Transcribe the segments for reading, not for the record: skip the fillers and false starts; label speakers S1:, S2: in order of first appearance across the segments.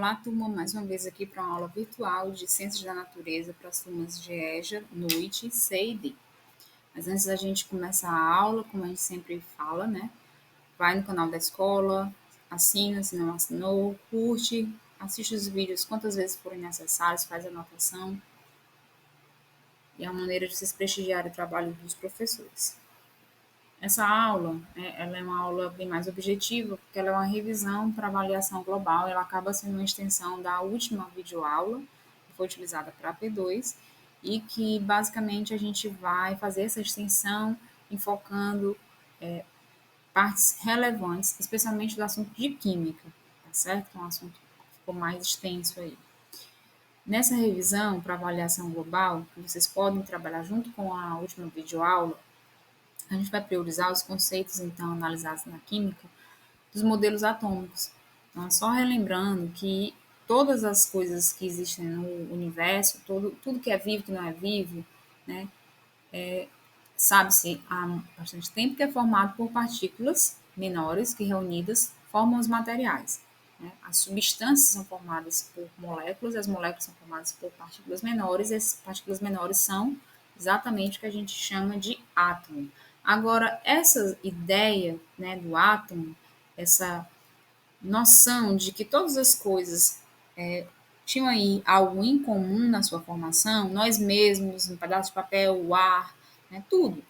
S1: Olá, turma, mais uma vez aqui para uma aula virtual de Ciências da Natureza para as turmas de EJA, Noite, C e D. Mas antes da gente começar a aula, como a gente sempre fala, né? Vai no canal da escola, assina, se não assinou, curte, assiste os vídeos quantas vezes forem necessários, faz anotação. E é uma maneira de vocês prestigiarem o trabalho dos professores. Essa aula, né, ela é uma aula bem mais objetiva, porque ela é uma revisão para avaliação global, ela acaba sendo uma extensão da última videoaula, que foi utilizada para a P2, e que basicamente a gente vai fazer essa extensão enfocando partes relevantes, especialmente do assunto de química, tá certo? Que é um assunto que ficou mais extenso aí. Nessa revisão para avaliação global, que vocês podem trabalhar junto com a última videoaula, a gente vai priorizar os conceitos, então, analisados na química dos modelos atômicos. Então, só relembrando que todas as coisas que existem no universo, tudo que é vivo, que não é vivo, né, sabe-se há bastante tempo que é formado por partículas menores que reunidas formam os materiais. Né? As substâncias são formadas por moléculas, as moléculas são formadas por partículas menores, e essas partículas menores são exatamente o que a gente chama de átomo. Agora, essa ideia, né, do átomo, essa noção de que todas as coisas tinham aí algo em comum na sua formação, nós mesmos, um pedaço de papel, o ar, né, tudo,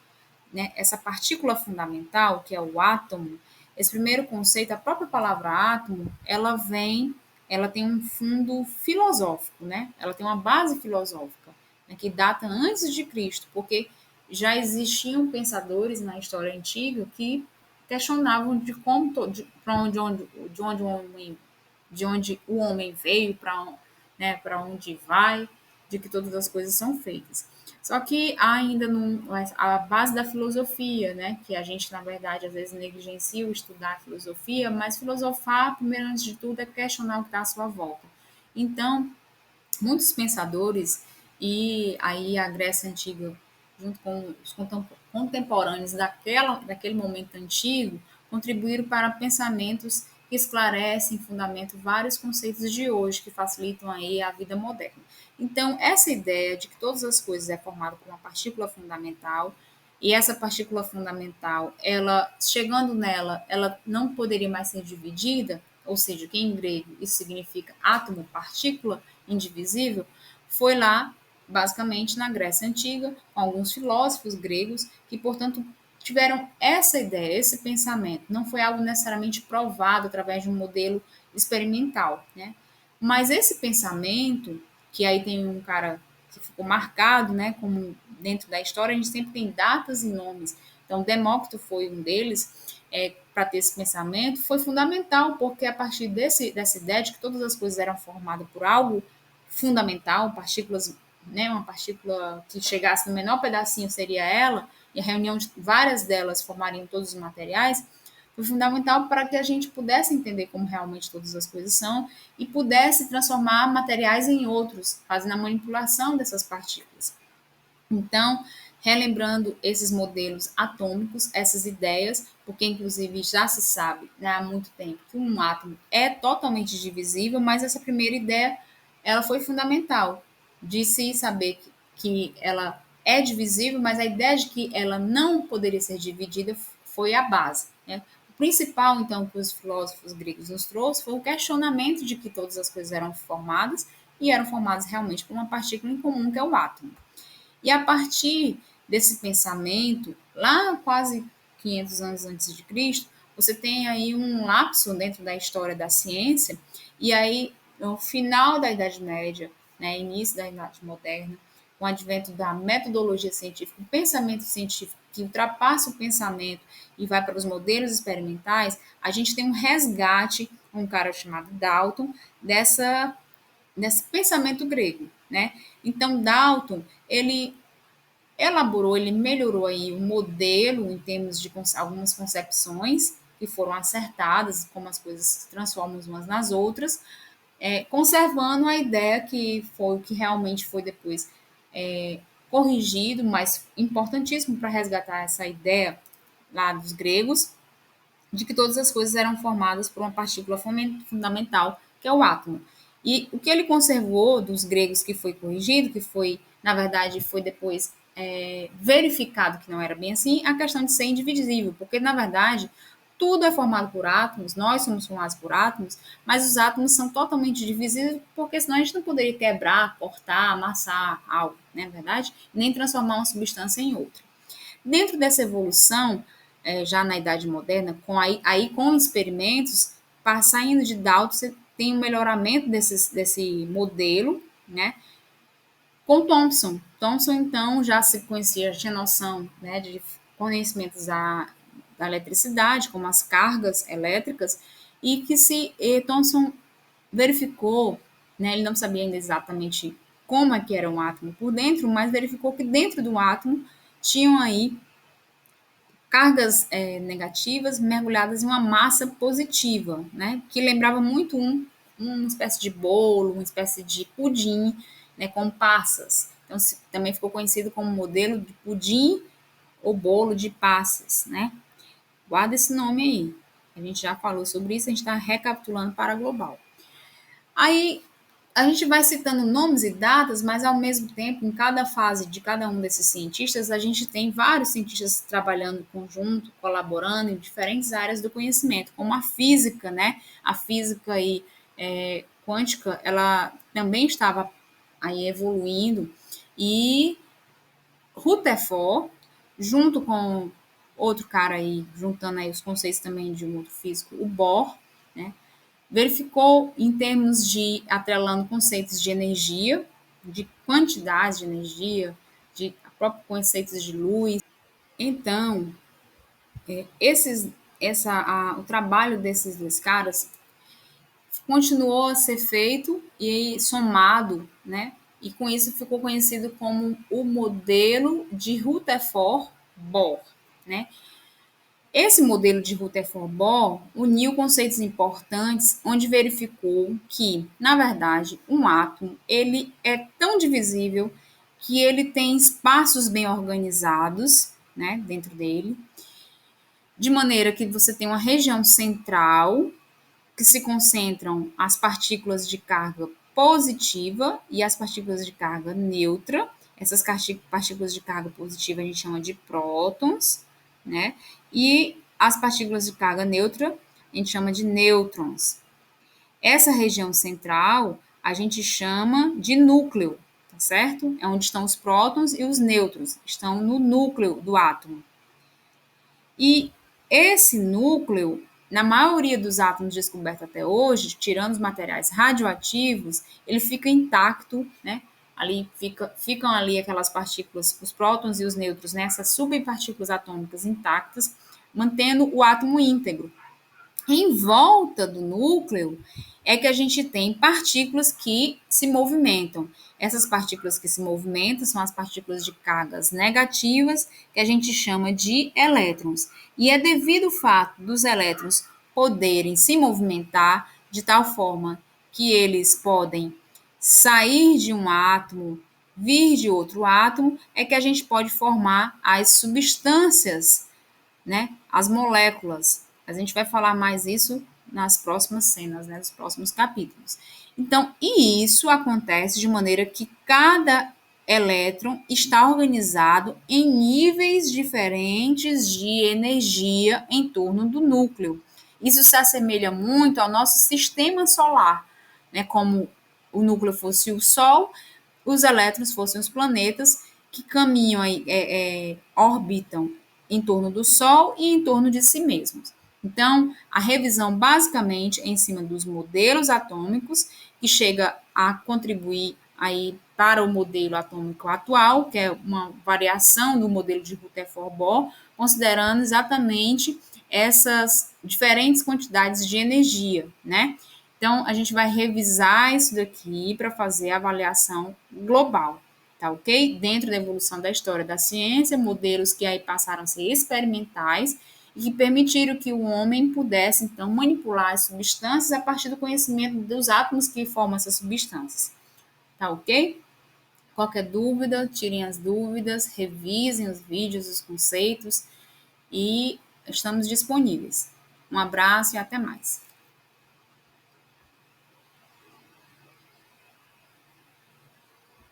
S1: né, essa partícula fundamental, que é o átomo, esse primeiro conceito, a própria palavra átomo, ela tem um fundo filosófico, né? Ela tem uma base filosófica, né, que data antes de Cristo, porque já existiam pensadores na história antiga que questionavam de como de onde o homem veio, para onde vai, de que todas as coisas são feitas. Só que há ainda a base da filosofia, né? Que a gente, na verdade, às vezes negligencia o estudar a filosofia, mas filosofar, primeiro, antes de tudo, é questionar o que está à sua volta. Então, muitos pensadores, e aí a Grécia Antiga, junto com os contemporâneos daquele momento antigo, contribuíram para pensamentos que esclarecem e fundamentam vários conceitos de hoje que facilitam aí a vida moderna. Então, essa ideia de que todas as coisas é formada por uma partícula fundamental, e essa partícula fundamental, ela chegando nela, ela não poderia mais ser dividida, ou seja, que em grego isso significa átomo, partícula indivisível, foi lá, basicamente, na Grécia Antiga, com alguns filósofos gregos que, portanto, tiveram essa ideia, esse pensamento. Não foi algo necessariamente provado através de um modelo experimental, né? Mas esse pensamento, que aí tem um cara que ficou marcado, né, como dentro da história, a gente sempre tem datas e nomes. Então, Demócrito foi um deles, para ter esse pensamento, foi fundamental, porque a partir dessa ideia de que todas as coisas eram formadas por algo fundamental, partículas, né, uma partícula que chegasse no menor pedacinho seria ela, e a reunião de várias delas formariam todos os materiais, foi fundamental para que a gente pudesse entender como realmente todas as coisas são e pudesse transformar materiais em outros, fazendo a manipulação dessas partículas. Então, relembrando esses modelos atômicos, essas ideias, porque inclusive já se sabe, né, há muito tempo que um átomo é totalmente divisível, mas essa primeira ideia ela foi fundamental de se saber que ela é divisível, mas a ideia de que ela não poderia ser dividida foi a base. Né? O principal, então, que os filósofos gregos nos trouxe foi o questionamento de que todas as coisas eram formadas e eram formadas realmente por uma partícula em comum, que é o átomo. E a partir desse pensamento, lá quase 500 anos antes de Cristo, você tem aí um lapso dentro da história da ciência, e aí, no final da Idade Média, né, início da Idade Moderna, com o advento da metodologia científica, o pensamento científico que ultrapassa o pensamento e vai para os modelos experimentais, a gente tem um resgate, um cara chamado Dalton, desse pensamento grego, né? Então, Dalton, ele elaborou, ele melhorou aí o modelo em termos de algumas concepções que foram acertadas, como as coisas se transformam umas nas outras, conservando a ideia que foi o que realmente foi depois corrigido, mas importantíssimo para resgatar essa ideia lá dos gregos, de que todas as coisas eram formadas por uma partícula fundamental, que é o átomo. E o que ele conservou dos gregos que foi corrigido, que foi, na verdade, foi depois verificado que não era bem assim, a questão de ser indivisível, porque, na verdade, tudo é formado por átomos, nós somos formados por átomos, mas os átomos são totalmente divisíveis, porque senão a gente não poderia quebrar, cortar, amassar algo, não é verdade? Nem transformar uma substância em outra. Dentro dessa evolução, já na Idade Moderna, aí com experimentos, saindo de Dalton, você tem um melhoramento desse modelo, né? Com Thomson. Thomson, então, já se conhecia, já tinha noção, né, de conhecimentos da eletricidade, como as cargas elétricas, e que Thomson verificou, né, ele não sabia ainda exatamente como é que era um átomo por dentro, mas verificou que dentro do átomo tinham aí cargas negativas mergulhadas em uma massa positiva, né? Que lembrava muito uma espécie de bolo, uma espécie de pudim, né? Com passas. Então, também ficou conhecido como modelo de pudim ou bolo de passas, né? Guarda esse nome aí. A gente já falou sobre isso, a gente está recapitulando para a global. Aí a gente vai citando nomes e datas, mas ao mesmo tempo, em cada fase de cada um desses cientistas, a gente tem vários cientistas trabalhando em conjunto, colaborando em diferentes áreas do conhecimento, como a física, né? A física aí, quântica, ela também estava aí evoluindo e Rutherford, junto com outro cara aí, juntando aí os conceitos também de um outro físico, o Bohr, né? Verificou em termos de atrelando conceitos de energia, de quantidade de energia, de próprios conceitos de luz. Então, o trabalho desses dois caras continuou a ser feito e somado, né? E com isso ficou conhecido como o modelo de Rutherford-Bohr, né? Esse modelo de Rutherford-Bohr uniu conceitos importantes, onde verificou que, na verdade, um átomo ele é tão divisível que ele tem espaços bem organizados, né, dentro dele, de maneira que você tem uma região central que se concentram as partículas de carga positiva e as partículas de carga neutra. Essas partículas de carga positiva a gente chama de prótons, né? E as partículas de carga neutra a gente chama de nêutrons. Essa região central a gente chama de núcleo, tá certo? É onde estão os prótons e os nêutrons, estão no núcleo do átomo. E esse núcleo, na maioria dos átomos descobertos até hoje, tirando os materiais radioativos, ele fica intacto, né? Ali ficam ali aquelas partículas, os prótons e os nêutrons, né? Essas subpartículas atômicas intactas, mantendo o átomo íntegro. Em volta do núcleo é que a gente tem partículas que se movimentam. Essas partículas que se movimentam são as partículas de cargas negativas, que a gente chama de elétrons. E é devido ao fato dos elétrons poderem se movimentar de tal forma que eles podem sair de um átomo, vir de outro átomo, é que a gente pode formar as substâncias, né? As moléculas. A gente vai falar mais isso nas próximas cenas, né? Nos próximos capítulos. Então, e isso acontece de maneira que cada elétron está organizado em níveis diferentes de energia em torno do núcleo. Isso se assemelha muito ao nosso sistema solar, né? Como o núcleo fosse o Sol, os elétrons fossem os planetas que caminham aí, orbitam em torno do Sol e em torno de si mesmos. Então, a revisão basicamente é em cima dos modelos atômicos, que chega a contribuir aí para o modelo atômico atual, que é uma variação do modelo de Rutherford-Bohr, considerando exatamente essas diferentes quantidades de energia, né? Então, a gente vai revisar isso daqui para fazer a avaliação global, tá ok? Dentro da evolução da história da ciência, modelos que aí passaram a ser experimentais e que permitiram que o homem pudesse, então, manipular as substâncias a partir do conhecimento dos átomos que formam essas substâncias, tá ok? Qualquer dúvida, tirem as dúvidas, revisem os vídeos, os conceitos e estamos disponíveis. Um abraço e até mais.